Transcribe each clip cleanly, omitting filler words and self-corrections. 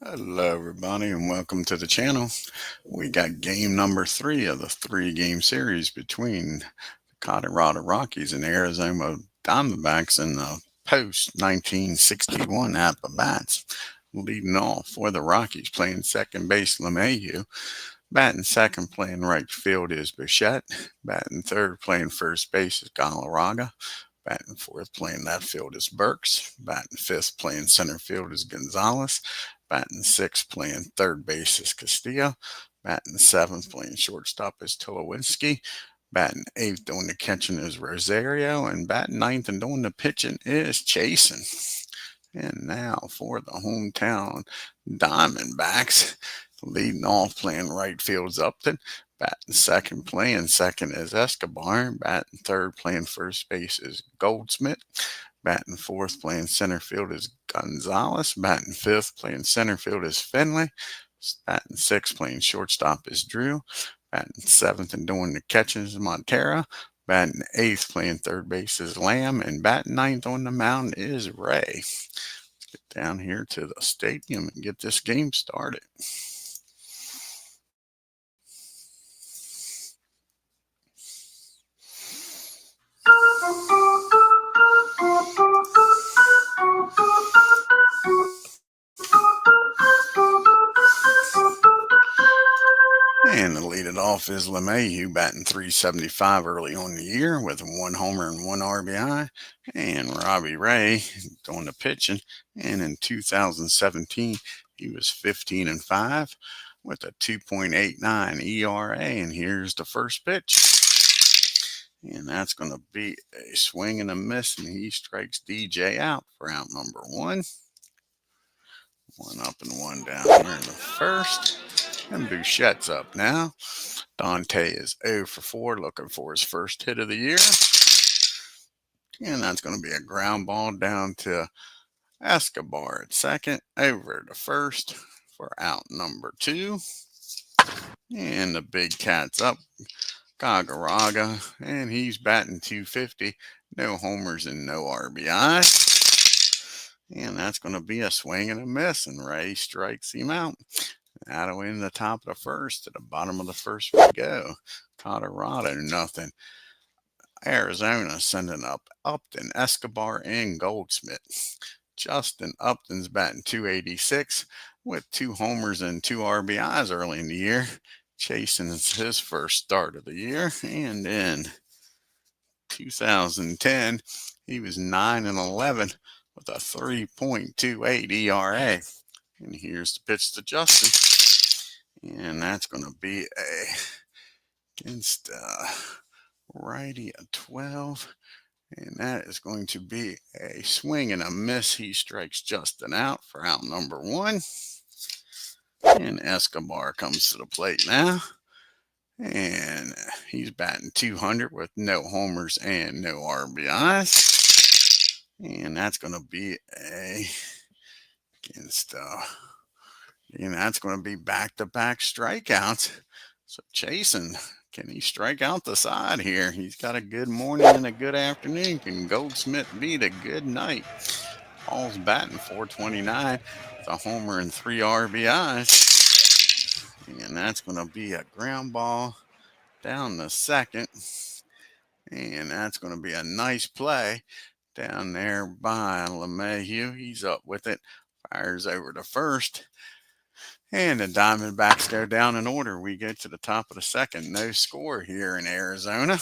Hello, everybody, and welcome to the channel. We got game number 3 of the 3-game series between the Colorado Rockies and Arizona Diamondbacks in the post-1961 Apba. Leading off for the Rockies, playing second base, LeMahieu. Batting second, playing right field is Bichette. Batting third, playing first base is Galarraga. Batting fourth, playing left field is Burks. Batting fifth, playing center field is Gonzalez. Batting sixth, playing third base is Castillo. Batting seventh, playing shortstop is JHOLULYS. Batting eighth, doing the catching is Rosario. And batting ninth and doing the pitching is CHACIN. And now for the hometown Diamondbacks. Leading off, playing right field is Upton. Batting second, playing second is Escobar. Batting third, playing first base is Goldschmidt. Batting fourth, playing center field is Gonzalez. Batting fifth, playing center field is Finley. Batting sixth, playing shortstop is Drew. Batting seventh and doing the catches is Montero. Batting eighth, playing third base is Lamb. And batting ninth on the mound is Ray. Let's get down here to the stadium and get this game started. And to lead it off is LeMahieu, batting .375 early on the year with 1 homer and 1 RBI. And Robbie Ray doing the pitching. And in 2017, he was 15-5 with a 2.89 ERA. And here's the first pitch. And that's going to be a swing and a miss, and he strikes DJ out for out number 1. 1 up and 1 down here in the first. And Bouchette's up now. Dante is 0 for 4, looking for his first hit of the year. And that's going to be a ground ball down to Escobar at second, over to first for out number 2. And the big cat's up. Galarraga, and he's batting .250. No homers and no RBI. And that's going to be a swing and a miss, and Ray strikes him out. Out in the top of the first. To the bottom of the first we go. Colorado, nothing. Arizona sending up Upton, Escobar, and Goldschmidt. Justin Upton's batting .286 with 2 homers and 2 RBIs early in the year. CHACIN is his first start of the year, and in 2010, he was 9-11 with a 3.28 ERA. And here's the pitch to Justin, and that's going to be against righty at 12, and that is going to be a swing and a miss. He strikes Justin out for out number 1. And Escobar comes to the plate now. And he's batting .200 with no homers and no RBIs. And that's going to be that's going to be back-to-back strikeouts. So CHACIN, can he strike out the side here? He's got a good morning and a good afternoon. Can Goldschmidt beat a good night? Paul's batting .429 with a homer and 3 RBIs. And that's going to be a ground ball down the second. And that's going to be a nice play down there by LeMahieu. He's up with it. Fires over to first. And the Diamondbacks go down in order. We go to the top of the second. No score here in Arizona.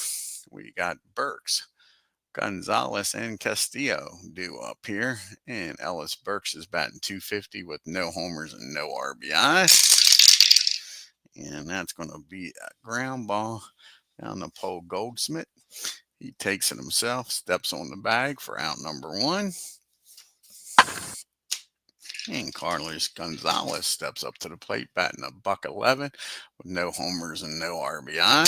We got Burks, Gonzalez, and Castillo due up here. And Ellis Burks is batting .250 with no homers and no RBIs. And that's going to be a ground ball down the pole. Goldschmidt, he takes it himself, steps on the bag for out number 1. And Carlos Gonzalez steps up to the plate, batting $111 with no homers and no RBI.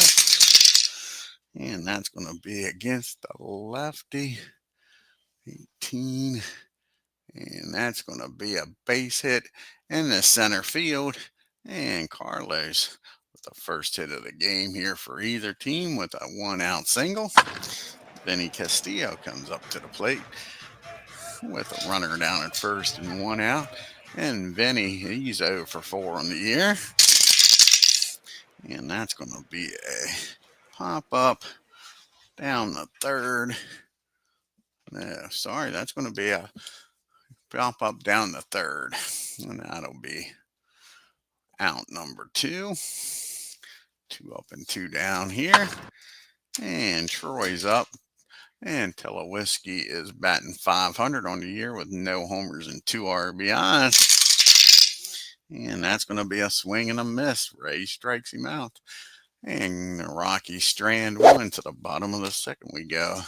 And that's going to be against the lefty, 18. And that's going to be a base hit in the center field. And Carlos with the first hit of the game here for either team with a 1-out single. Benny Castillo comes up to the plate with a runner down at first and 1 out. And Vinny, he's 0 for 4 on the year. And that's going to be a pop up down the third. No, sorry, that's going to be a pop up down the third. And that'll be out number 2. 2 up and 2 down here. And Troy's up. And Tulowitzki is batting .500 on the year with no homers and 2 RBIs. And that's going to be a swing and a miss. Ray strikes him out. And the Rockies strand 1 to the bottom of the second we go.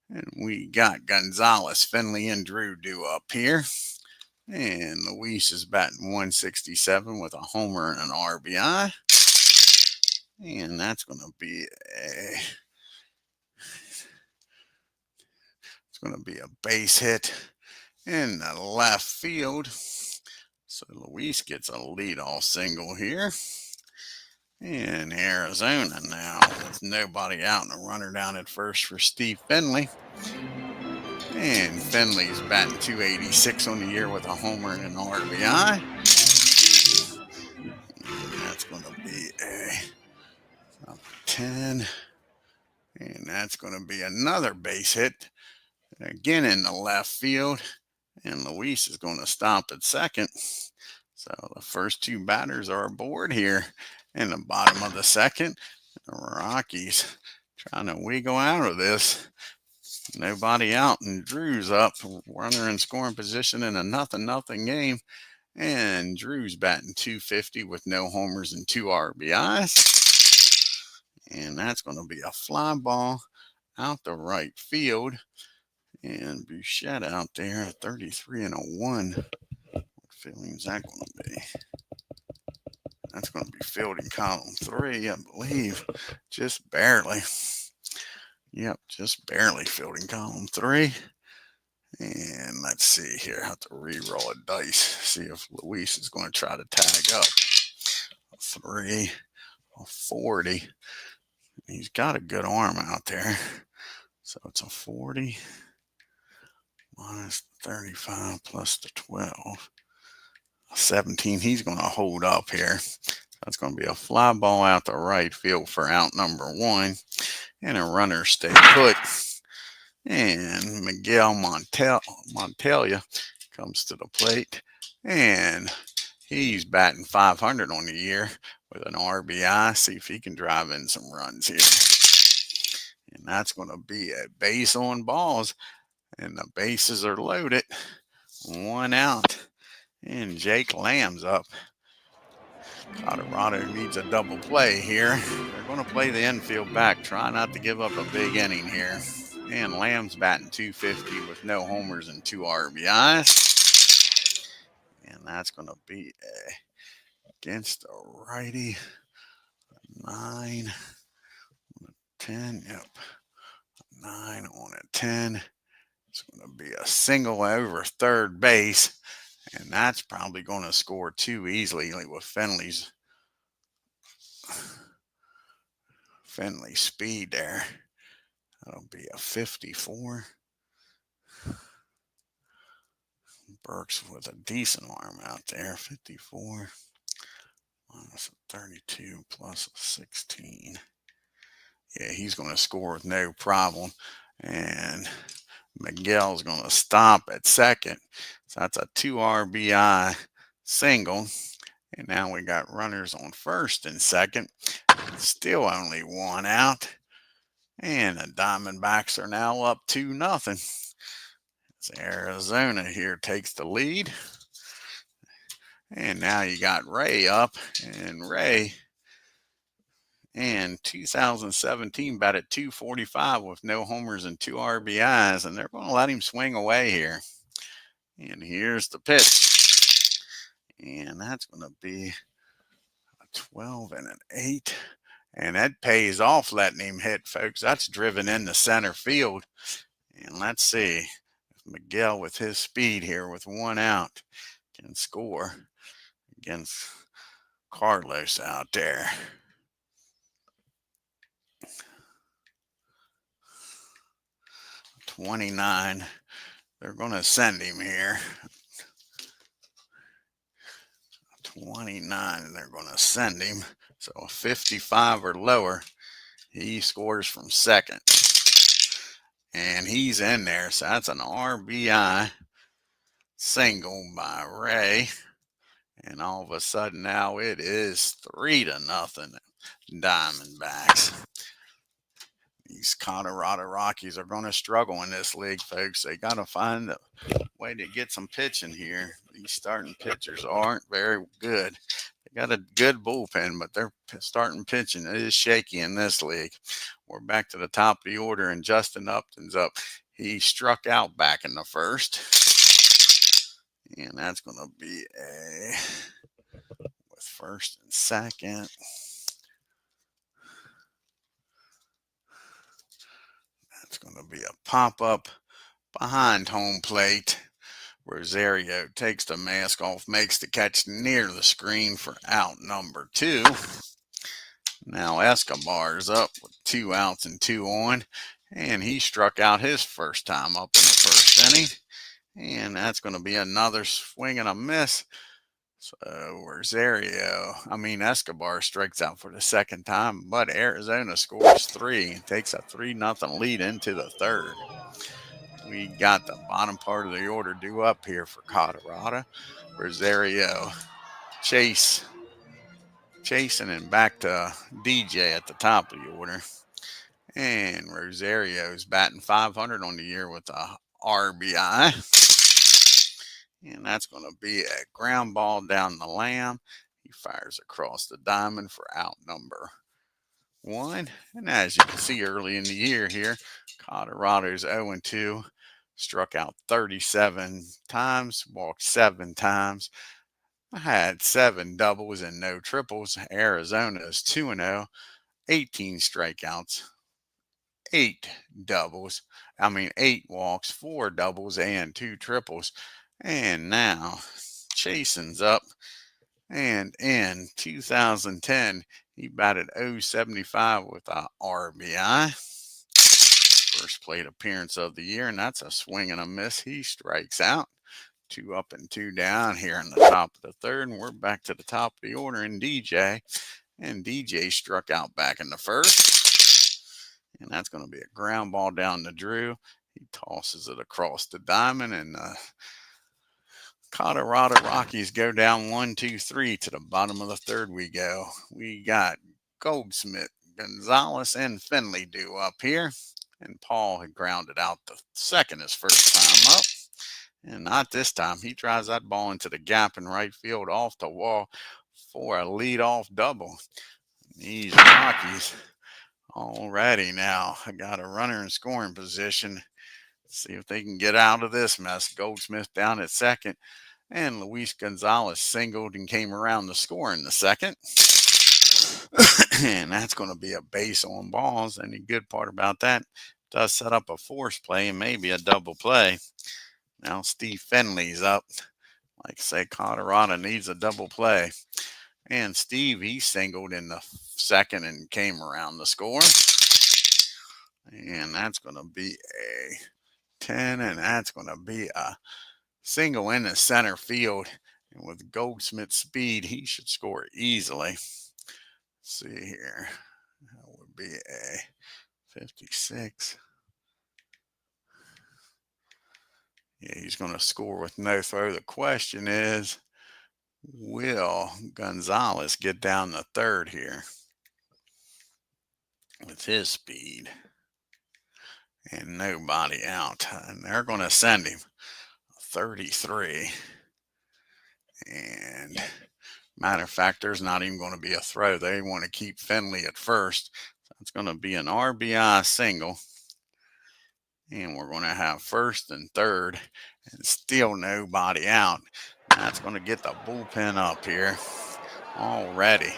And we got Gonzalez, Finley, and Drew due up here. And Luis is batting .167 with a homer and an RBI. And that's going to be a base hit in the left field. So Luis gets a leadoff single here. In Arizona now, with nobody out and a runner down at first for Steve Finley. And Finley's batting .286 on the year with a homer and an RBI. And that's going to be a 10. And that's going to be another base hit. Again in the left field. And Luis is going to stop at second. So the first 2 batters are aboard here in the bottom of the second. The Rockies trying to wiggle out of this. Nobody out, and Drew's up. Runner in scoring position in a 0-0 game. And Drew's batting .250 with no homers and 2 RBIs. And that's going to be a fly ball out the right field. And Bouchette out there at 33 and a 1. What fielding is that going to be? That's going to be fielding column 3, I believe. Just barely. Yep, just barely fielding column 3. And let's see here. I have to re-roll a dice. See if Luis is going to try to tag up. A 3, a 40. He's got a good arm out there. So it's a 40 minus 35 plus the 12. 17. He's going to hold up here. That's going to be a fly ball out the right field for out number 1. And a runner stay put. And Miguel Montelia comes to the plate. And he's batting .500 on the year with an RBI. See if he can drive in some runs here. And that's going to be a base on balls. And the bases are loaded. 1 out. And Jake Lamb's up. Colorado needs a double play here. They're going to play the infield back. Try not to give up a big inning here. And Lamb's batting .250 with no homers and 2 RBIs. And that's going to be against a righty. 9 on a 10. Yep. 9 on a 10. It's going to be a single over third base. And that's probably going to score 2 easily with Finley's speed there. That'll be a 54. Burks with a decent arm out there. 54 minus a 32 plus a 16. Yeah, he's going to score with no problem. And Miguel's going to stop at second. So that's a 2 RBI single. And now we got runners on first and second. Still only 1 out. And the Diamondbacks are now up 2-0. As Arizona here takes the lead. And now you got Ray up. And Ray in 2017 batted .245 with no homers and 2 RBIs. And they're going to let him swing away here. And here's the pitch. And that's going to be a 12 and an 8. And that pays off letting him hit, folks. That's driven into center field. And let's see if Miguel with his speed here with 1 out can score against Carlos out there. .29. They're going to send him here. 29, and they're going to send him. So a 55 or lower, he scores from second. And he's in there. So that's an RBI single by Ray. And all of a sudden now it is 3-0 Diamondbacks. These Colorado Rockies are going to struggle in this league, folks. They got to find a way to get some pitching here. These starting pitchers aren't very good. They got a good bullpen, but their starting pitching is shaky in this league. We're back to the top of the order, and Justin Upton's up. He struck out back in the first. And that's going to be with first and second. That's going to be a pop-up behind home plate. Rosario takes the mask off, makes the catch near the screen for out number 2. Now Escobar's up with 2 outs and 2 on, and he struck out his first time up in the first inning. And that's going to be another swing and a miss. So Escobar strikes out for the second time, but Arizona scores 3 and takes a 3-0 lead into the third. We got the bottom part of the order due up here for Colorado. Rosario, Chacin, and back to DJ at the top of the order. And Rosario's batting .500 on the year with a RBI. And that's going to be a ground ball down the lamb. He fires across the diamond for out number 1. And as you can see early in the year here, Colorado's 0-2. Struck out 37 times, walked 7 times. Had 7 doubles and no triples. Arizona is 2-0, 18 strikeouts, 8 walks, 4 doubles, and 2 triples. And now Chacin's up. And in 2010, he batted .075 with a RBI. First plate appearance of the year, and that's a swing and a miss. He strikes out. 2 up and 2 down here in the top of the third, and we're back to the top of the order in DJ. And DJ struck out back in the first. And that's going to be a ground ball down to Drew. He tosses it across the diamond, and Colorado Rockies go down 1-2-3 to the bottom of the third. We go. We got Goldschmidt, Gonzalez, and Finley due up here. And Paul had grounded out the second his first time up. And not this time. He drives that ball into the gap in right field off the wall for a leadoff double. These Rockies already now got a runner in scoring position. See if they can get out of this mess. Goldsmith down at second. And Luis Gonzalez singled and came around to score in the second. And that's going to be a base on balls. And the good part about that, does set up a force play and maybe a double play. Now Steve Finley's up. Like I say, Colorado needs a double play. And Steve, he singled in the second and came around to score. And that's going to be a 10, and that's going to be a single in the center field. And with Goldsmith's speed, he should score easily. Let's see here. That would be a 56. Yeah, he's going to score with no throw. The question is, will Gonzalez get down the third here with his speed? And nobody out. And they're going to send him 33. And matter of fact, there's not even going to be a throw. They want to keep Finley at first. So it's going to be an RBI single. And we're going to have first and third and still nobody out. That's going to get the bullpen up here already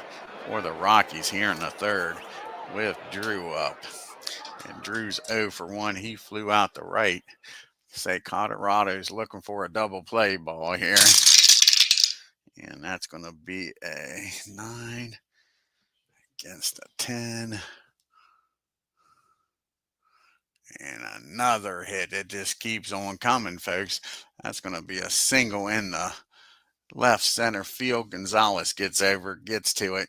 for the Rockies here in the third with Drew up. And Drew's 0 for 1. He flew out the right. Say Colorado's looking for a double play ball here. And that's going to be a 9 against a 10. And another hit. It just keeps on coming, folks. That's going to be a single in the Left center field. Gonzalez gets over, gets to it.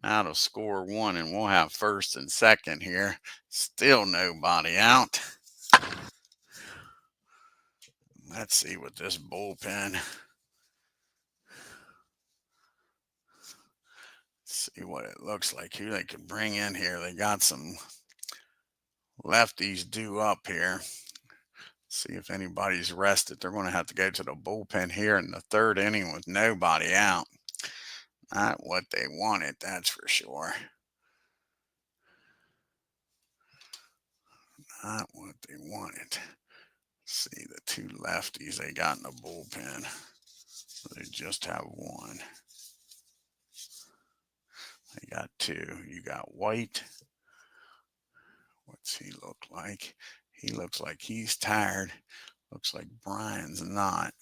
Now to score one, and we'll have first and second here. Still nobody out. Let's see what this bullpen. See what it looks like, who they could bring in here. They got some lefties due up here. See if anybody's rested. They're going to have to go to the bullpen here in the third inning with nobody out. Not what they wanted, that's for sure. Not what they wanted. See the two lefties they got in the bullpen. They just have one. They got two. You got White. What's he look like? He looks like he's tired. Looks like Brian's not.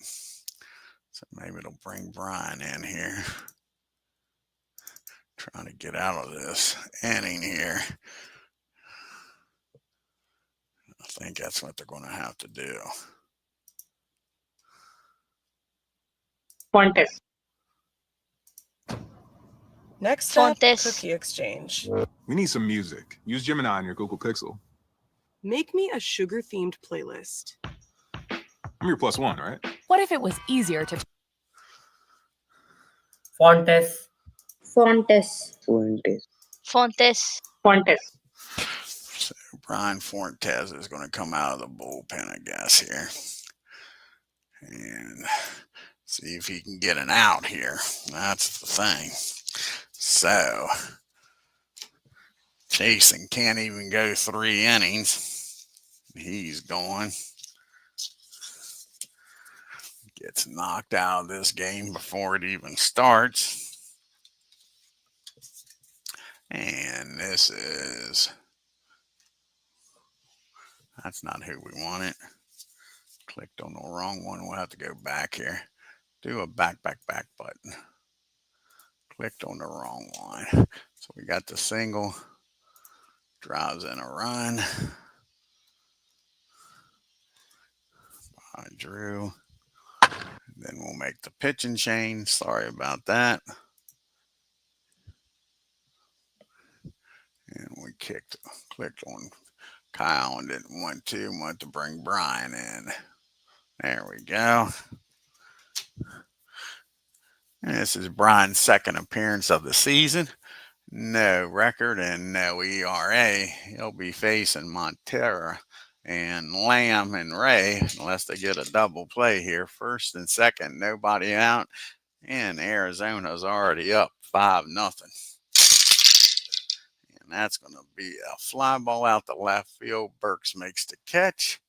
So maybe it'll bring Brian in here. Trying to get out of this inning here. I think that's what they're going to have to do. Fontes. Next up, Fontes. cookie exchange. We need some music. Use Gemini on your Google Pixel. Make me a sugar-themed playlist. I'm your plus one, right? What if it was easier to... Fontes. Fontes. Fontes. Fontes. Fontes. So Brian Fontes is going to come out of the bullpen, I guess, here. And see if he can get an out here. That's the thing. So CHACIN can't even go 3 innings. He's gone. Gets knocked out of this game before it even starts. And this is, that's not who we wanted. Clicked on the wrong one. We'll have to go back here. Do a back button. Clicked on the wrong one. So we got the single. Drives in a run. By Drew. Then we'll make the pitching change. Sorry about that. And we clicked on Kyle and didn't want to bring Brian in. There we go. And this is Brian's second appearance of the season. No record and no ERA. He'll be facing Montero and Lamb and Ray, unless they get a double play here. First and second, nobody out. And Arizona's already up 5-0. And that's going to be a fly ball out the left field. Burks makes the catch.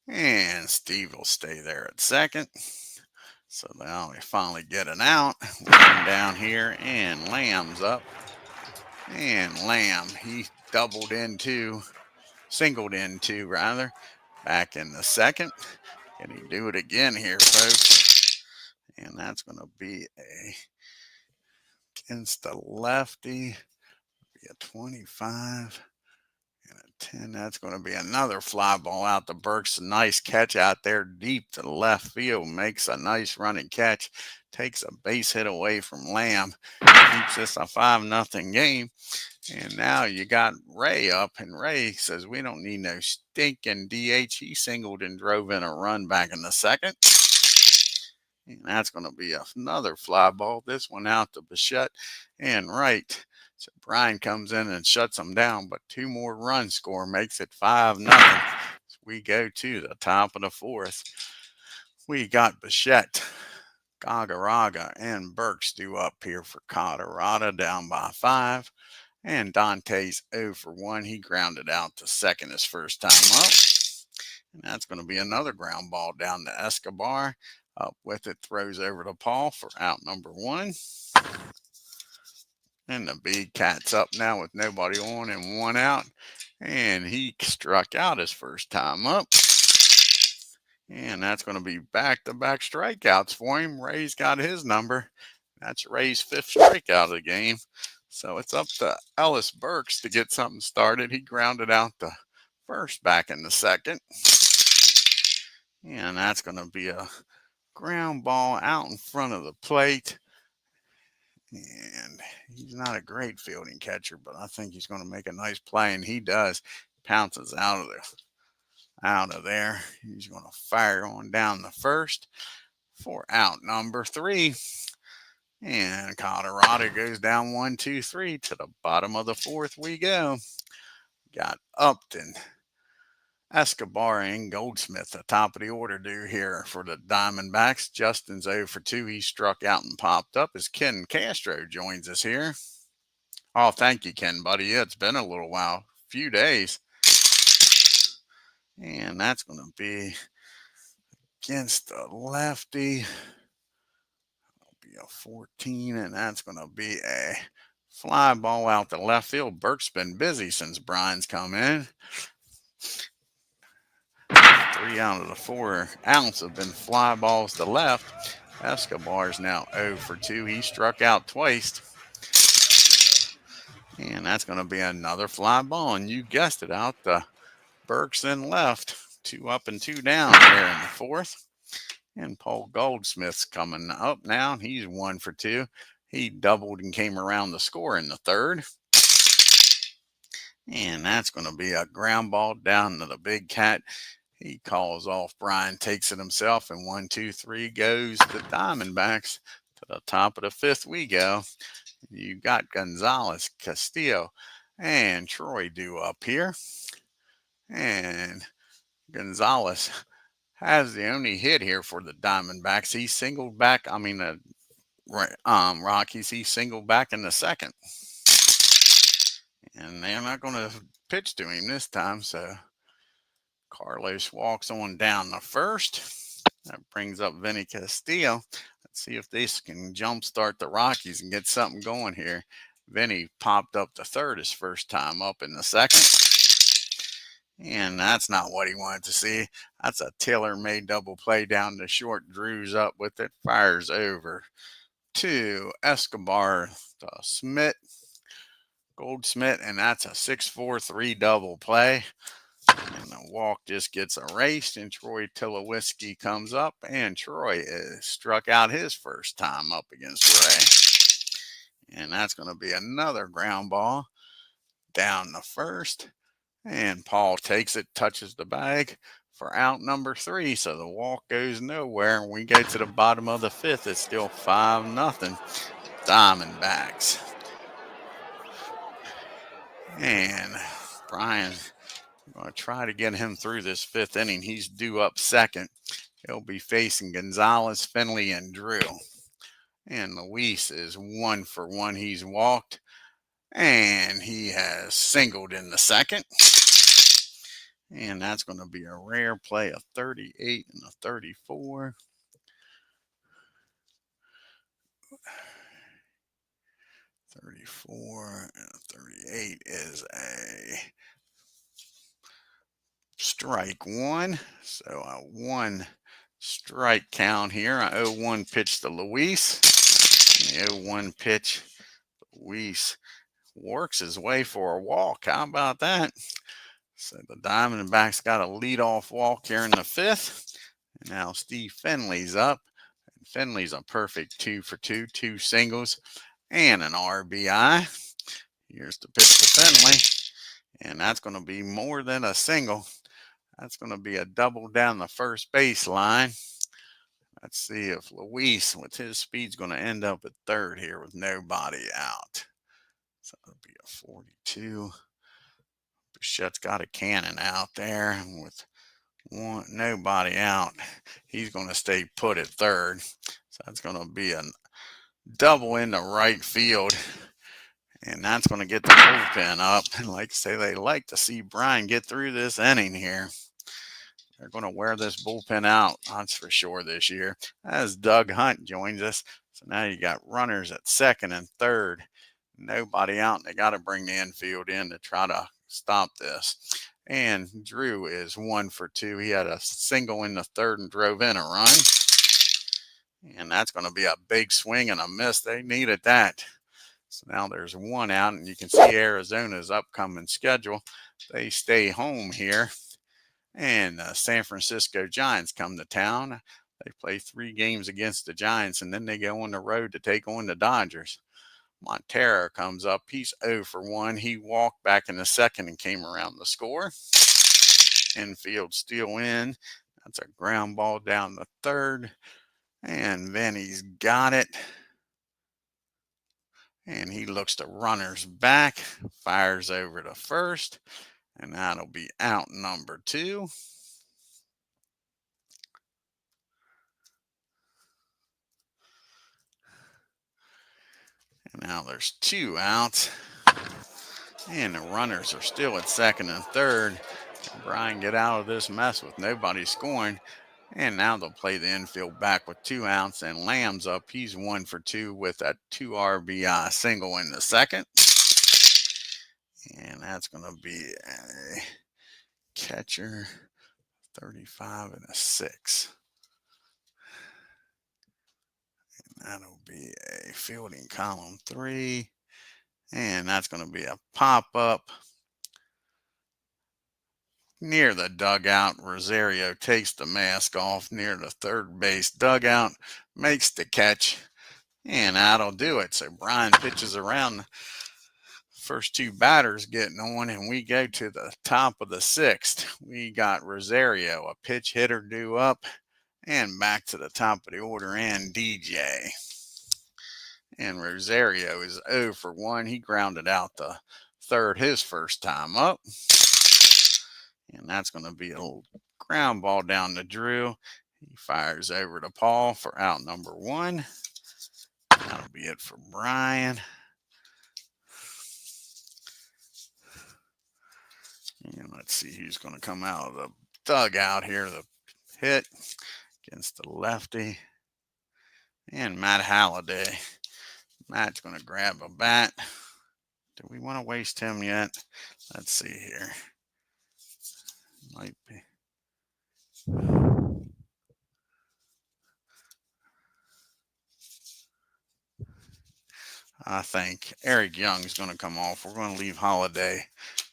And Steve will stay there at second. So now we finally get an out. We come down here and Lamb's up. And Lamb, he singled into rather, back in the second. Can he do it again here, folks? And that's going to be against the lefty, be a 25 and a 10. That's going to be another fly ball out to Burks. A nice catch out there deep to the left field. Makes a nice running catch. Takes a base hit away from Lamb. Keeps this a 5-0 game. And now you got Ray up, and Ray says, we don't need no stinking DH. He singled and drove in a run back in the second. And that's going to be another fly ball. This one out to Bichette and right. So Brian comes in and shuts them down, but 2 more runs score makes it 5-0. So we go to the top of the 4th. We got Bichette, Gagarraga, and Burks due up here for Colorado, down by 5. And Dante's 0 for 1. He grounded out to second his first time up. And that's going to be another ground ball down to Escobar. Up with it, throws over to Paul for out number 1. And the big cat's up now with nobody on and 1 out. And he struck out his first time up. And that's going to be back-to-back strikeouts for him. Ray's got his number. That's Ray's 5th strikeout of the game. So it's up to Ellis Burks to get something started. He grounded out the first back in the second. And that's going to be a ground ball out in front of the plate. And he's not a great fielding catcher, but I think he's going to make a nice play, and he does. Pounces out of there. He's going to fire on down the first for out number 3. And Colorado goes down 1-2-3 to the bottom of the 4th we go. Got Upton, Escobar, and Goldsmith, the top of the order do here for the Diamondbacks. Justin's 0 for 2. He struck out and popped up as Ken Castro joins us here. Oh, thank you, Ken, buddy. Yeah, it's been a little while, few days. And that's going to be against the lefty. It'll be a 14, and that's going to be a fly ball out to left field. Burke's been busy since Brian's come in. 3 out of the 4 outs have been fly balls to left. Escobar's now 0 for 2. He struck out twice. And that's going to be another fly ball. And you guessed it, out the Burke's in left. 2 up and 2 down there in the 4th. And Paul Goldsmith's coming up now. He's 1 for 2. He doubled and came around to score in the 3rd. And that's going to be a ground ball down to the big cat. He calls off. Brian takes it himself, and 1-2-3 goes the Diamondbacks. To the top of the 5th we go. You got Gonzalez, Castillo, and Troy due up here. And Gonzalez has the only hit here for the Diamondbacks. He singled back. Rockies. He singled back in the 2nd. And they're not going to pitch to him this time, so Carlos walks on down the 1st. That brings up Vinny Castillo. Let's see if this can jumpstart the Rockies and get something going here. Vinny popped up the 3rd his first time up in the 2nd. And that's not what he wanted to see. That's a tailor-made double play down the short. Drew's up with it. Fires over to Escobar to Goldsmith, and that's a 6-4-3 double play. And the walk just gets erased, and Troy Tulowitzki comes up, and Troy is struck out his first time up against Ray. And that's going to be another ground ball down the 1st. And Paul takes it, touches the bag for out number 3. So the walk goes nowhere. And we go to the bottom of the 5th. It's still 5-0 Diamondbacks. And Brian, I'm going to try to get him through this 5th inning. He's due up 2nd. He'll be facing Gonzalez, Finley, and Drew. And Luis is 1 for 1. He's walked, and he has singled in the 2nd. And that's going to be a rare play, a 38 and a 34. .34 and 38 is a strike 1. So a 1 strike count here. A 0-1 pitch to Luis. And the 0-1 pitch, Luis works his way for a walk. How about that? So the Diamondbacks got a leadoff walk here in the 5th. And now Steve Finley's up. And Finley's a perfect 2 for 2, 2 singles and an RBI. Here's the pitch to Finley. And that's going to be more than a single. That's going to be a double down the first baseline. Let's see if Luis, with his speed, is going to end up at 3rd here with nobody out. So it'll be a 42. Bichette's got a cannon out there with nobody out. He's going to stay put at 3rd. So that's going to be a double into right field. And that's going to get the bullpen up. And like I say, they like to see Brian get through this inning here. They're going to wear this bullpen out, that's for sure, this year. As Doug Hunt joins us. So now you got runners at 2nd and 3rd. Nobody out, and they got to bring the infield in to try to stop this. And Drew is 1 for 2. He had a single in the 3rd and drove in a run. And that's going to be a big swing and a miss. They needed that. So now there's 1 out, and you can see Arizona's upcoming schedule. They stay home here. And San Francisco Giants come to town. They play 3 games against the Giants, and then they go on the road to take on the Dodgers. Montero comes up. He's 0 for 1. He walked back in the second and came around the score. Infield still in. That's a ground ball down the third. And Vinny's got it. And he looks to runners back. Fires over to first. And that'll be out number 2. And now there's 2 outs. And the runners are still at second and third. Brian, get out of this mess with nobody scoring. And now they'll play the infield back with 2 outs. And Lamb's up. He's 1 for 2 with a 2 RBI single in the second. And that's going to be a catcher, 35 and a 6. And that'll be a fielding column 3. And that's going to be a pop-up near the dugout. Rosario takes the mask off near the third base dugout, makes the catch, and that'll do it. So Brian pitches around. The first 2 batters getting on, and we go to the top of the 6th. We got Rosario, a pitch hitter due up, and back to the top of the order, and DJ. And Rosario is 0 for 1. He grounded out the third his first time up. And that's going to be a little ground ball down to Drew. He fires over to Paul for out number 1. That'll be it for Brian. And let's see who's going to come out of the dugout here. The hit against the lefty. And Matt Halliday. Matt's going to grab a bat. Do we want to waste him yet? Let's see here. Might be. I think Eric Young is going to come off. We're going to leave Holiday in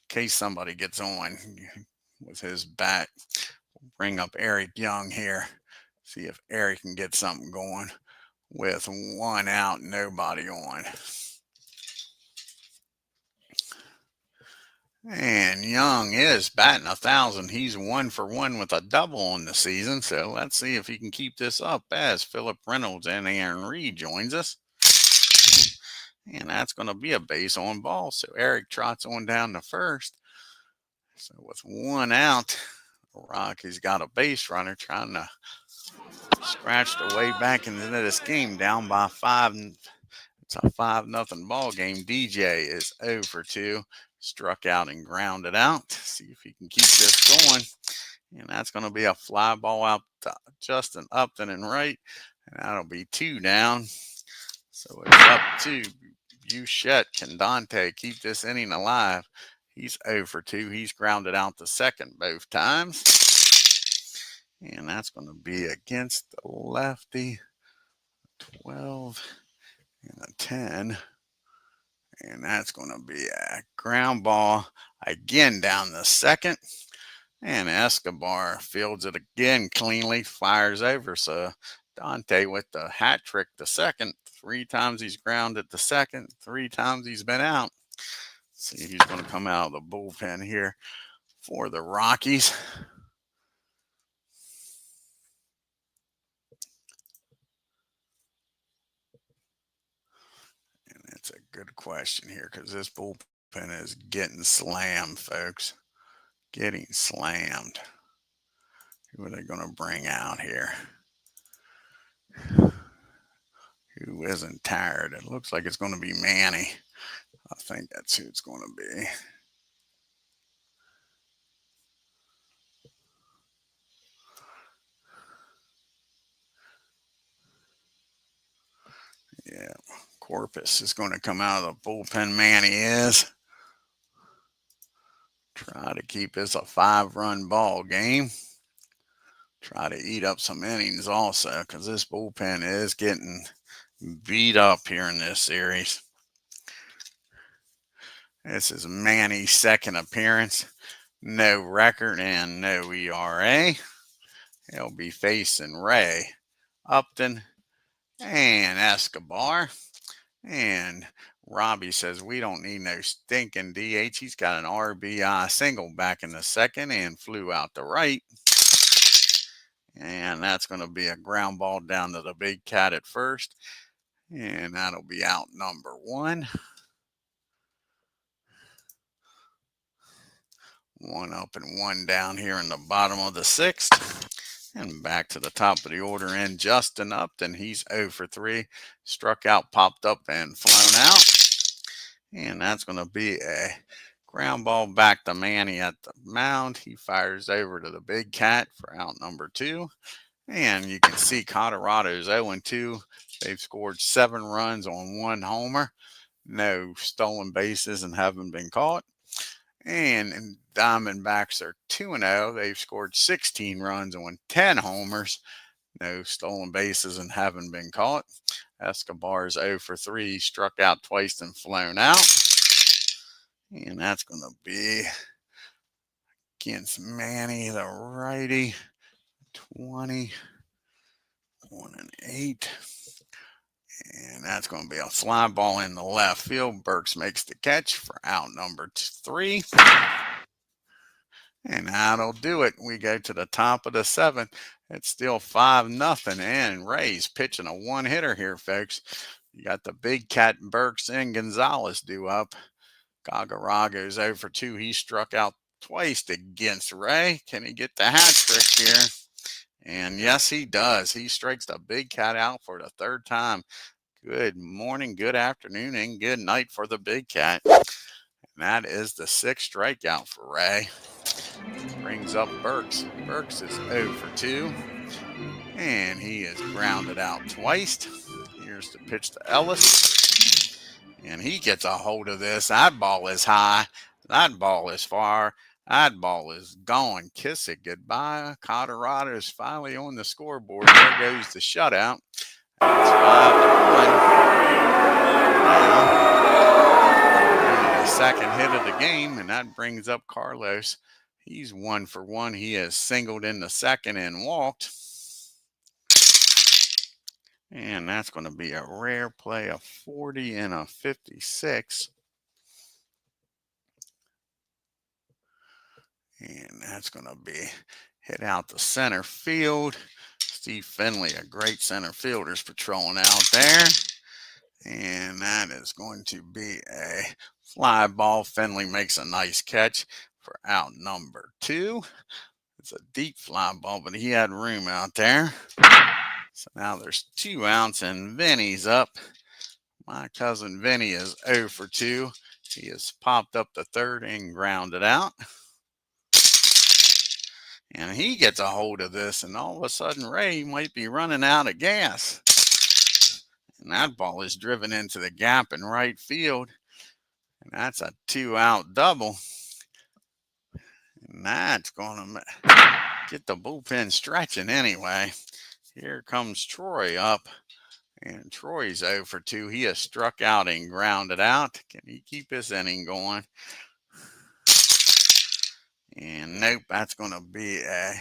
case somebody gets on with his bat. We'll bring up Eric Young here. See if Eric can get something going with 1 out, nobody on. And Young is batting 1,000. He's 1 for 1 with a double on the season. So let's see if he can keep this up as Philip Reynolds and Aaron Reed joins us. And that's going to be a base on ball. So Eric trots on down to first. So with 1 out, Rockies got a base runner trying to scratch their way back into this game, down by 5. It's a 5-0 ball game. DJ is 0 for 2. Struck out and grounded out. See if he can keep this going. And that's going to be a fly ball out to Justin Upton and right. And that'll be 2 down. So it's up to Buchette. Can Dante keep this inning alive? He's 0 for 2. He's grounded out the second both times. And that's going to be against the lefty. 12 and a 10. And that's going to be a ground ball again down the second. And Escobar fields it again cleanly, fires over. So Dante with the hat trick the second. 3 times he's grounded the second. 3 times he's been out. Let's see who's going to come out of the bullpen here for the Rockies. And it's a good question here because this bullpen is getting slammed, folks. Getting slammed. Who are they going to bring out here? Who isn't tired? It looks like it's going to be Manny. I think that's who it's going to be. Yeah, Corpus is going to come out of the bullpen. Manny is. Try to keep this a 5-run ball game. Try to eat up some innings also because this bullpen is getting beat up here in this series. This is Manny's second appearance. No record and no ERA. He'll be facing Ray Upton, and Escobar. And Robbie says we don't need no stinking DH. He's got an RBI single back in the second and flew out to right. And that's going to be a ground ball down to the big cat at first. And that'll be out number 1. 1 up and 1 down here in the bottom of the 6th. And back to the top of the order in Justin Upton. He's 0 for 3. Struck out, popped up, and flown out. And that's going to be a ground ball back to Manny at the mound. He fires over to the big cat for out number 2. And you can see Colorado's 0-2. They've scored 7 runs on 1 homer. No stolen bases and haven't been caught. And Diamondbacks are 2-0. They've scored 16 runs on 10 homers. No stolen bases and haven't been caught. Escobar is 0 for 3. He struck out twice and flown out. And that's going to be against Manny, the righty. 20, 1 and 8. And that's going to be a fly ball in the left field. Burks makes the catch for out number 3. And that'll do it. We go to the top of the 7th. It's still 5-0. And Ray's pitching a 1-hitter here, folks. You got the big cat, Burks, and Gonzalez due up. Gagarrago's 0 for 2. He struck out twice against Ray. Can he get the hat trick here? And yes, he does. He strikes the big cat out for the 3rd time. Good morning, good afternoon, and good night for the big cat. And that is the 6th strikeout for Ray. Brings up Burks. Burks is 0 for 2. And he is grounded out twice. Here's the pitch to Ellis. And he gets a hold of this. That ball is high. That ball is far. That ball is gone. Kiss it goodbye. Colorado is finally on the scoreboard. There goes the shutout. It's 5-1. Now, the 2nd hit of the game, and that brings up Carlos. He's 1 for 1. He has singled in the 2nd and walked. And that's going to be a rare play, a 40 and a 56. And that's going to be hit out to center field. Steve Finley, a great center fielder, is patrolling out there. And that is going to be a fly ball. Finley makes a nice catch for out number 2. It's a deep fly ball, but he had room out there. So now there's 2 outs, and Vinny's up. My cousin Vinny is 0 for 2. He has popped up the 3rd and grounded out. And he gets a hold of this, and all of a sudden Ray might be running out of gas. And that ball is driven into the gap in right field. And that's a 2-out double. And that's going to get the bullpen stretching anyway. Here comes Troy up. And Troy's 0 for 2. He has struck out and grounded out. Can he keep his inning going? And nope, that's going to be a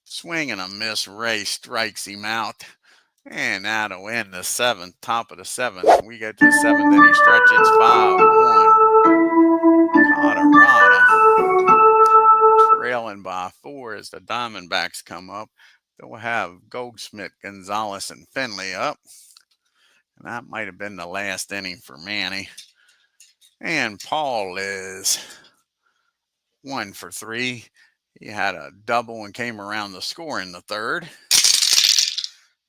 swing and a miss. Ray strikes him out. And that'll end the 7th, top of the 7th. We go to the 7th inning stretch. It's 5-1. Colorado trailing by 4 as the Diamondbacks come up. They'll have Goldschmidt, Gonzalez, and Finley up. And that might have been the last inning for Manny. And Paul is 1 for 3. He had a double and came around the score in the 3rd.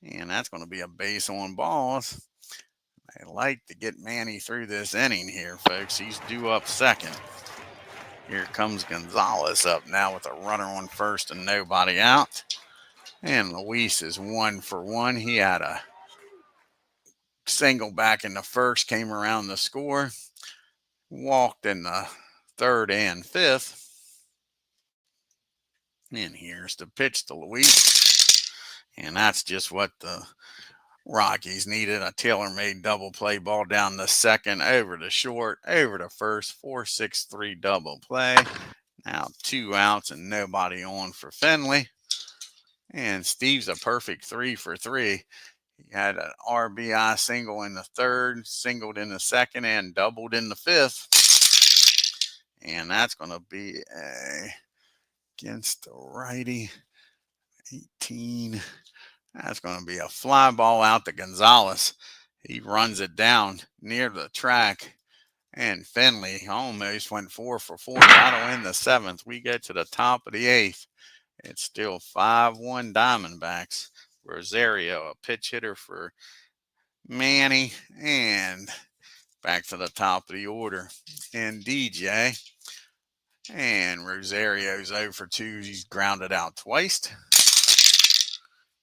And that's going to be a base on balls. They like to get Manny through this inning here, folks. He's due up 2nd. Here comes Gonzalez up now with a runner on 1st and nobody out. And Luis is 1 for 1. He had a single back in the 1st, came around the score, walked in the 3rd and 5th. And here's the pitch to Luis. And that's just what the Rockies needed, a tailor-made double play ball down the 2nd, over to short, over to 1st, 4-6-3 double play. Now 2 outs and nobody on for Finley. And Steve's a perfect 3 for 3. He had an RBI single in the third, singled in the second, and doubled in the fifth. And that's going to be against the righty, 18. That's going to be a fly ball out to Gonzalez. He runs it down near the track. And Finley almost went 4 for 4. Got to win the 7th. We get to the top of the 8th. It's still 5-1 Diamondbacks. Rosario, a pitch hitter for Manny. And back to the top of the order. And DJ. And Rosario's 0 for 2. He's grounded out twice.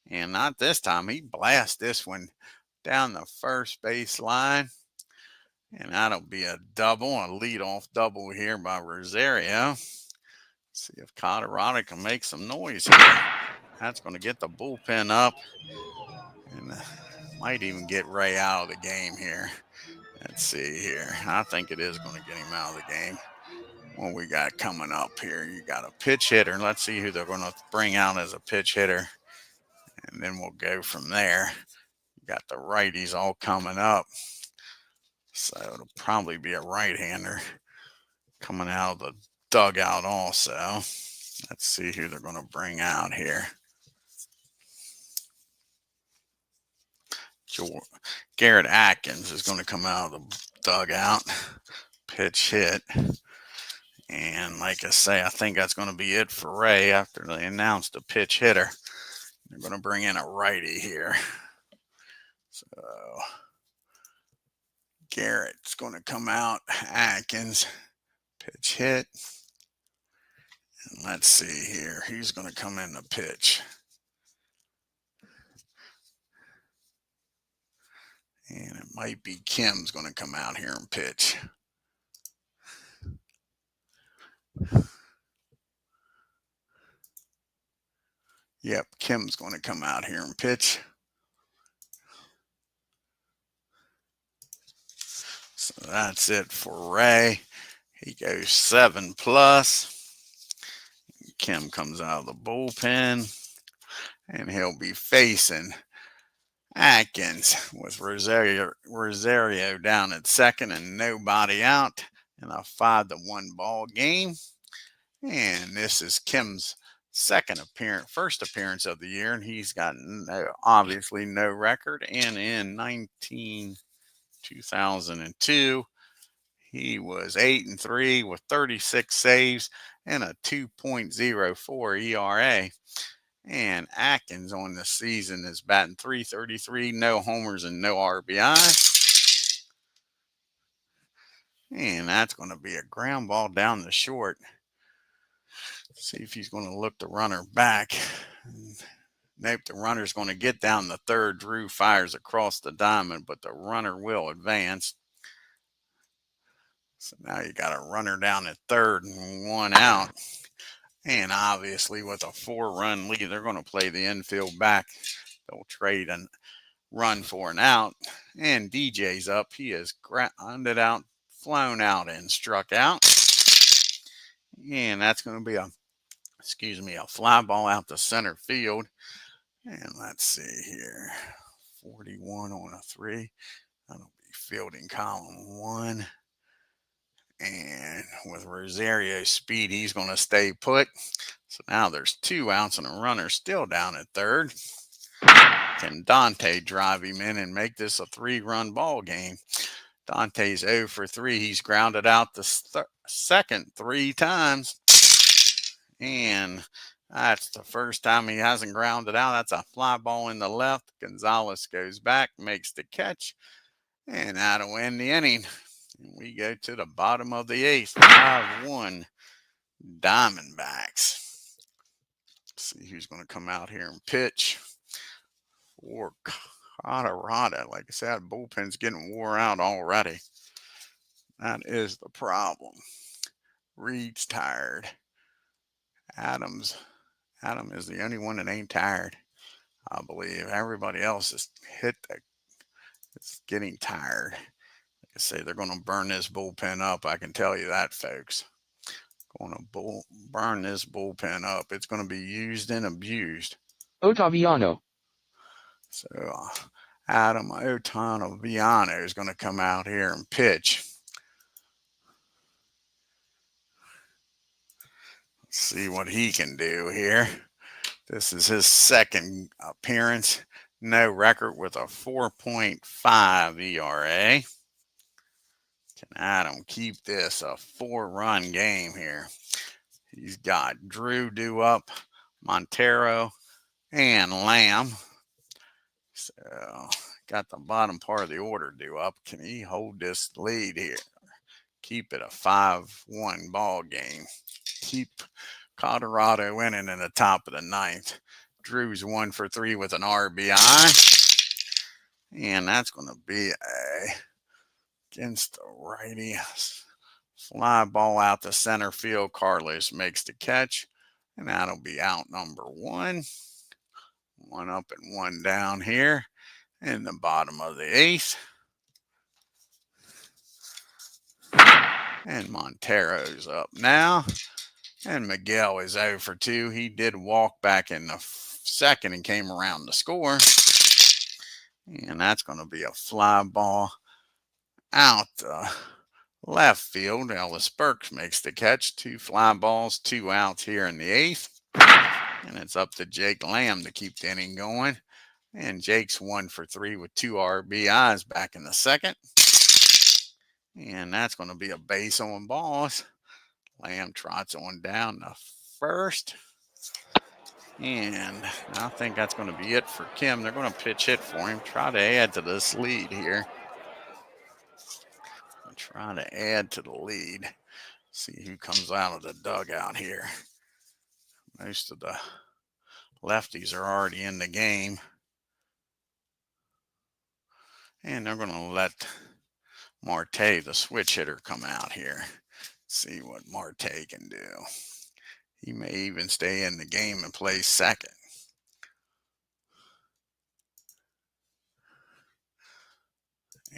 And not this time. He blasts this one down the first base line. And that'll be a double, a leadoff double here by Rosario. See if Colorado can make some noise here. That's going to get the bullpen up. And might even get Ray out of the game here. Let's see here. I think it is going to get him out of the game. What we got coming up here? You got a pitch hitter. Let's see who they're going to bring out as a pitch hitter. And then we'll go from there. You got the righties all coming up. So it'll probably be a right-hander coming out of the dugout also. Let's see who they're going to bring out here. Garrett Atkins is going to come out of the dugout. Pitch hit. And like I say, I think that's going to be it for Ray after they announced a pitch hitter. They're going to bring in a righty here. So Garrett's going to come out. Atkins, pitch hit. And let's see here. He's going to come in the pitch. And it might be Kim's going to come out here and pitch. Yep, Kim's going to come out here and pitch. So that's it for Ray. He goes 7+. Kim comes out of the bullpen. And he'll be facing Atkins with Rosario down at second and nobody out in a 5-1 ball game. And this is Kim's first appearance of the year, and he's got obviously no record. And in 2002, he was 8-3 with 36 saves and a 2.04 ERA. And Atkins on the season is batting .333, no homers and no RBI. And that's going to be a ground ball down the short. See if he's going to look the runner back. Nope, the runner's going to get down the third. Drew fires across the diamond, but the runner will advance. So now you got a runner down at third and 1 out. And obviously with a 4-run lead, they're going to play the infield back. They'll trade and run for an out. And DJ's up. He is grounded out, flown out, and struck out. And that's going to be a fly ball out to center field. And let's see here. 41 on a 3. That'll be fielding column 1. And with Rosario's speed, he's going to stay put. So now there's 2 outs and a runner still down at third. Can Dante drive him in and make this a 3-run ball game? Dante's 0 for 3. He's grounded out the second 3 times. And that's the first time he hasn't grounded out. That's a fly ball in the left. Gonzalez goes back, makes the catch, and that'll end the inning. And we go to the bottom of the 8th, 5-1 Diamondbacks. Let's see who's going to come out here and pitch for Colorado. Like I said, bullpen's getting wore out already. That is the problem. Reed's tired. Adam is the only one that ain't tired, I believe. Everybody else is getting tired. Like I say, they're going to burn this bullpen up. I can tell you that, folks. Going to burn this bullpen up. It's going to be used and abused. Ottaviano. So Adam Ottaviano is going to come out here and pitch. Let's see what he can do here. This is his second appearance. No record with a 4.5 ERA. Can Adam keep this a 4-run game here? He's got Drew due up, Montero, and Lamb. So got the bottom part of the order due up. Can he hold this lead here? Keep it a 5-1 ball game. Keep Colorado winning in the top of the ninth. Drew's 1 for 3 with an RBI. And that's going to be against the righty. Fly ball out to center field. Carlos makes the catch. And that'll be out number 1. 1 up and 1 down here in the bottom of the 8th. And Montero's up now. And Miguel is 0 for 2. He did walk back in the second and came around to score. And that's going to be a fly ball out left field. Ellis Burks makes the catch. 2 fly balls, 2 outs here in the 8th. And it's up to Jake Lamb to keep the inning going. And Jake's 1 for 3 with 2 RBIs back in the second. And that's going to be a base on balls. Lamb trots on down to first. And I think that's going to be it for Kim. They're going to pitch hit for him. Try to add to this lead here. Try to add to the lead. See who comes out of the dugout here. Most of the lefties are already in the game. And they're going to let Marte, the switch hitter, come out here. See what Marte can do. He may even stay in the game and play second.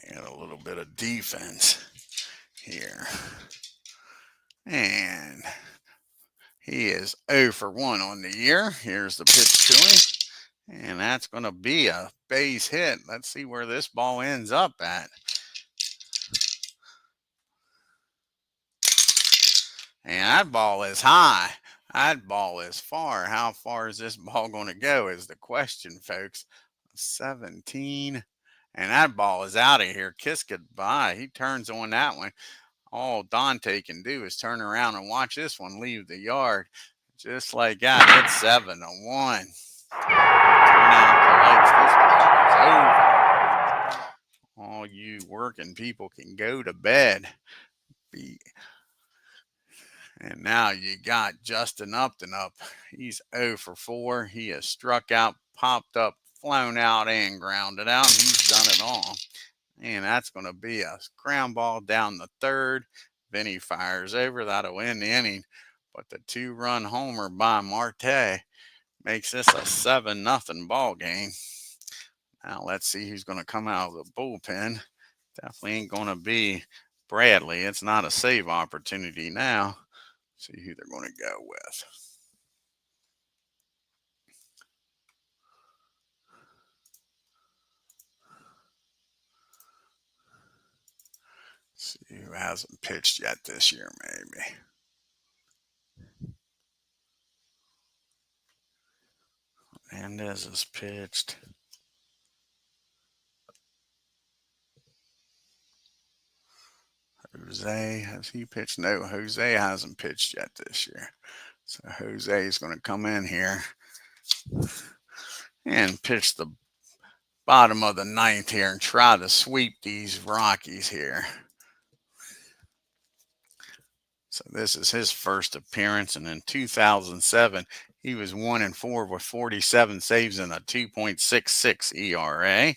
And a little bit of defense here. And he is 0 for 1 on the year. Here's the pitch to him. And that's going to be a base hit. Let's see where this ball ends up at. And that ball is high. That ball is far. How far is this ball going to go is the question, folks. 17. And that ball is out of here. Kiss goodbye. He turns on that one. All Dante can do is turn around and watch this one leave the yard. Just like that. It's 7-1. Turn out the lights. This ball is over. All you working people can go to bed. And now you got Justin Upton up. He's 0 for 4. He has struck out, popped up, flown out, and grounded out. And he's done it all. And that's going to be a ground ball down the third. Vinny fires over. That'll end the inning. But the 2-run homer by Marte makes this a 7-0 ball game. Now let's see who's going to come out of the bullpen. Definitely ain't going to be Bradley. It's not a save opportunity now. See who they're going to go with. See who hasn't pitched yet this year, maybe. Hernandez has pitched. Jose, has he pitched? No, Jose hasn't pitched yet this year. So Jose is going to come in here and pitch the bottom of the ninth here and try to sweep these Rockies here. So this is his first appearance, and in 2007, he was 1 for 4 with 47 saves and a 2.66 ERA.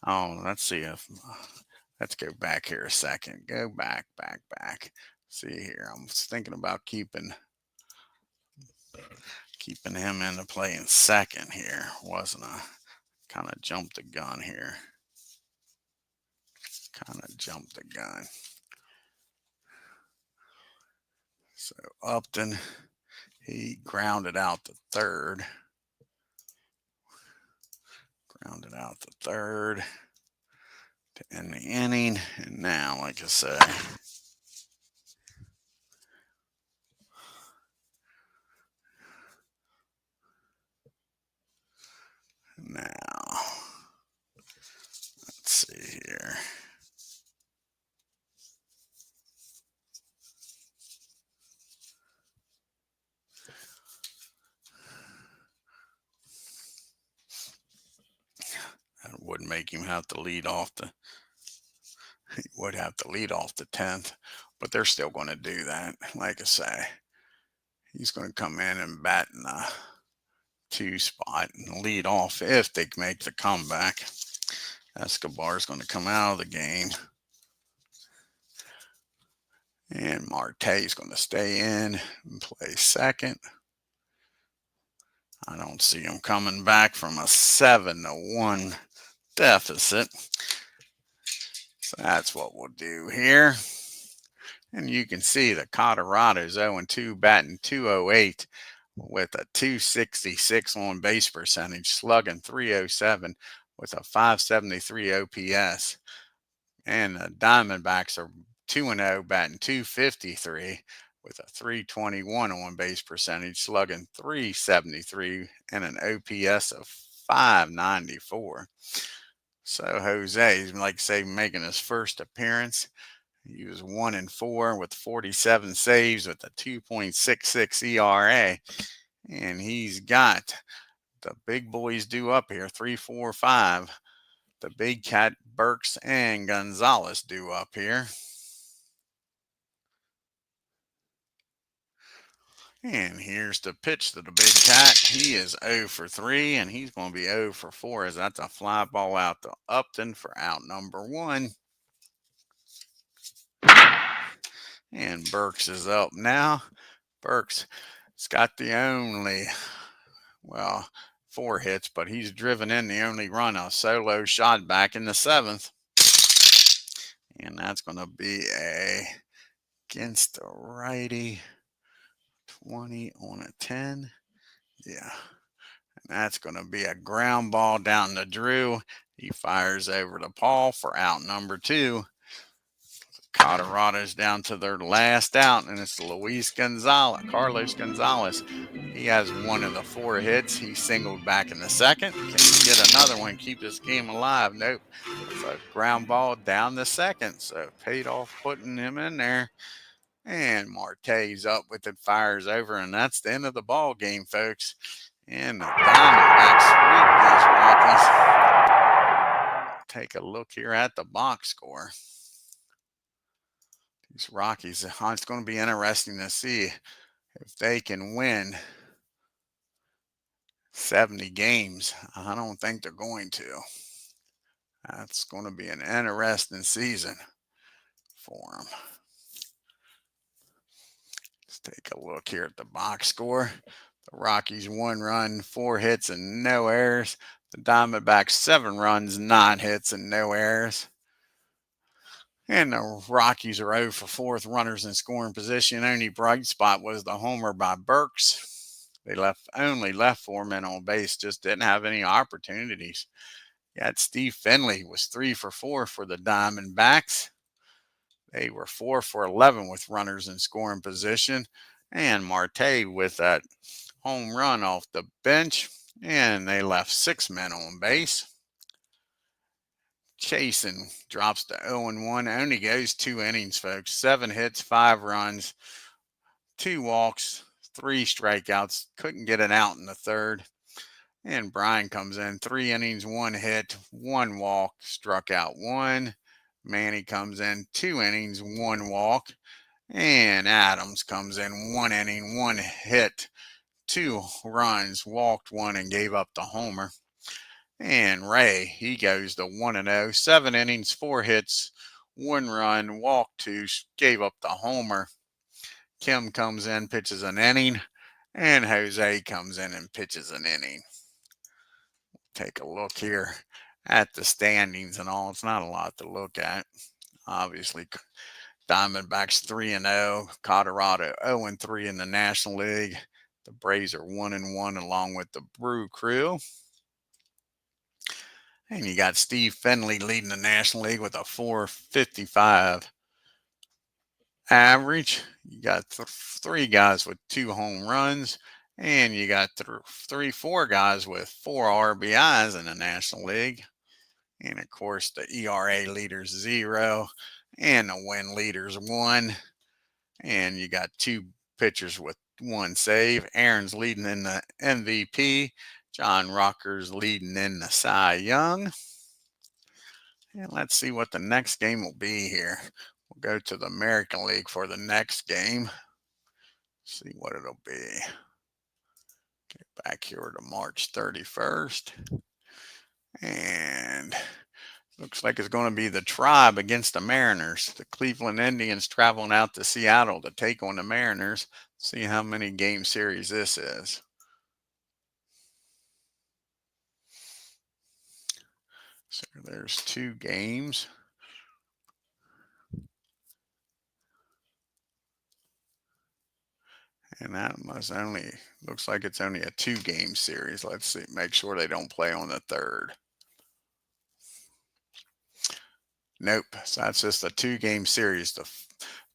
Oh, let's see if let's go back here a second. Go back. See here, I'm thinking about keeping him into playing second here. Wasn't I? Kind of jumped the gun here. So Upton, he grounded out the third. Grounded out the third to end the inning. And now, like I say, now, let's see here. That would make him have to lead off the, he would have to lead off the 10th, but they're still going to do that. Like I say, he's going to come in and bat in the 2 spot and lead off if they make the comeback. Escobar's going to come out of the game. And Marte's going to stay in and play second. I don't see him coming back from a 7-1 deficit. So that's what we'll do here. And you can see the Colorado's 0-2, batting .208 with a .266 on base percentage, slugging .307 with a .573 OPS. And the Diamondbacks are 2-0, batting .253 with a .321 on base percentage, slugging .373 and an OPS of .594. So Jose, like I say, making his first appearance. He was 1-4 with 47 saves with a 2.66 ERA. And he's got the big boys due up here, 3, 4, 5. The big cat, Burks and Gonzalez due up here. And here's the pitch to the big cat. He is 0 for 3, and he's going to be 0 for 4 as that's a fly ball out to Upton for out number 1. And Burks is up now. Burks has got the only, well, 4 hits, but he's driven in the only run, a solo shot back in the 7th. And that's going to be against the righty. 20 on a 10. Yeah. And that's going to be a ground ball down to Drew. He fires over to Paul for out number 2. Colorado's down to their last out, and it's Carlos Gonzalez. He has 1 of the 4 hits. He singled back in the 2nd. Can he get another one, keep this game alive? Nope. It's a ground ball down the 2nd, so it paid off putting him in there. And Marte's up with it, fires over, and that's the end of the ball game, folks. And the Diamondbacks sweep these Rockies. Take a look here at the box score. These Rockies, it's going to be interesting to see if they can win 70 games. I don't think they're going to. That's going to be an interesting season for them. Let's take a look here at the box score. The Rockies 1 run, 4 hits, and no errors. The Diamondbacks 7 runs, 9 hits, and no errors. And the Rockies are 0 for 4 with runners in scoring position. Only bright spot was the homer by Burks. They only left 4 men on base, just didn't have any opportunities. Yet Steve Finley was 3 for 4 for the Diamondbacks. They were 4 for 11 with runners in scoring position. And Marte with that home run off the bench. And they left 6 men on base. CHACIN drops to 0-1. Only goes 2 innings, folks. 7 hits, 5 runs, 2 walks, 3 strikeouts. Couldn't get an out in the 3rd. And Brian comes in, 3 innings, 1 hit, 1 walk, struck out 1. Manny comes in, 2 innings, 1 walk. And Adams comes in, 1 inning, 1 hit, 2 runs, walked 1, and gave up the homer. And Ray, he goes to 1-0, 7 innings, 4 hits, 1 run, walked 2, gave up the homer. Kim comes in, pitches an inning, and Jose comes in and pitches an inning. Take a look here at the standings and all. It's not a lot to look at. Obviously, Diamondbacks 3-0. Colorado 0-3 in the National League. The Braves are 1-1 along with the Brew Crew. And you got Steve Finley leading the National League with a .455 average. You got three guys with 2 home runs. And you got four guys with 4 RBIs in the National League. And of course, the ERA leader's 0. And the win leader's 1. And you got 2 pitchers with 1 save. Aaron's leading in the MVP. John Rocker's leading in the Cy Young. And let's see what the next game will be here. We'll go to the American League for the next game. See what it'll be. Get back here to March 31st. And looks like it's going to be the Tribe against the Mariners. The Cleveland Indians traveling out to Seattle to take on the Mariners. See how many game series this is. So there's 2 games. And that looks like it's only a 2-game series. Let's see, make sure they don't play on the 3rd. Nope, so that's just a 2-game series, the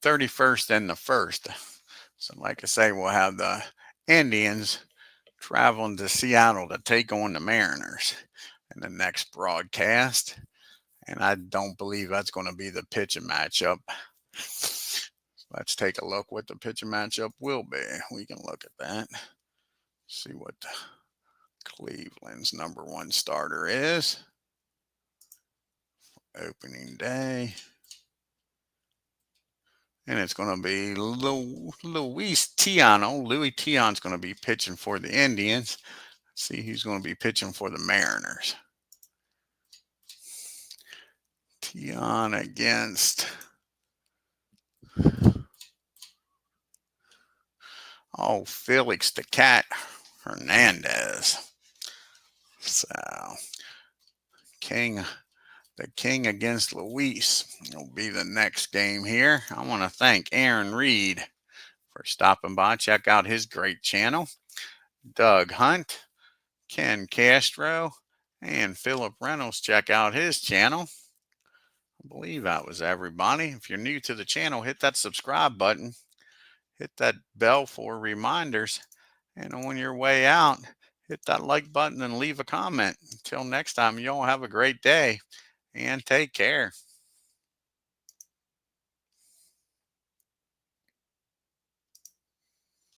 31st and the 1st. So like I say, we'll have the Indians traveling to Seattle to take on the Mariners in the next broadcast. And I don't believe that's going to be the pitching matchup. Let's take a look what the pitching matchup will be. We can look at that. See what Cleveland's #1 starter is. Opening day. And it's going to be Luis Tiano. Louis Tion's going to be pitching for the Indians. Let's see who's going to be pitching for the Mariners. Tion against Felix the Cat Hernandez. So the King against Luis will be the next game here. I want to thank Aaron Reed for stopping by. Check out his great channel. Doug Hunt, Ken Castro, and Philip Reynolds. Check out his channel. I believe that was everybody. If you're new to the channel, hit that subscribe button. Hit that bell for reminders. And on your way out, hit that like button and leave a comment. Until next time, you all have a great day and take care.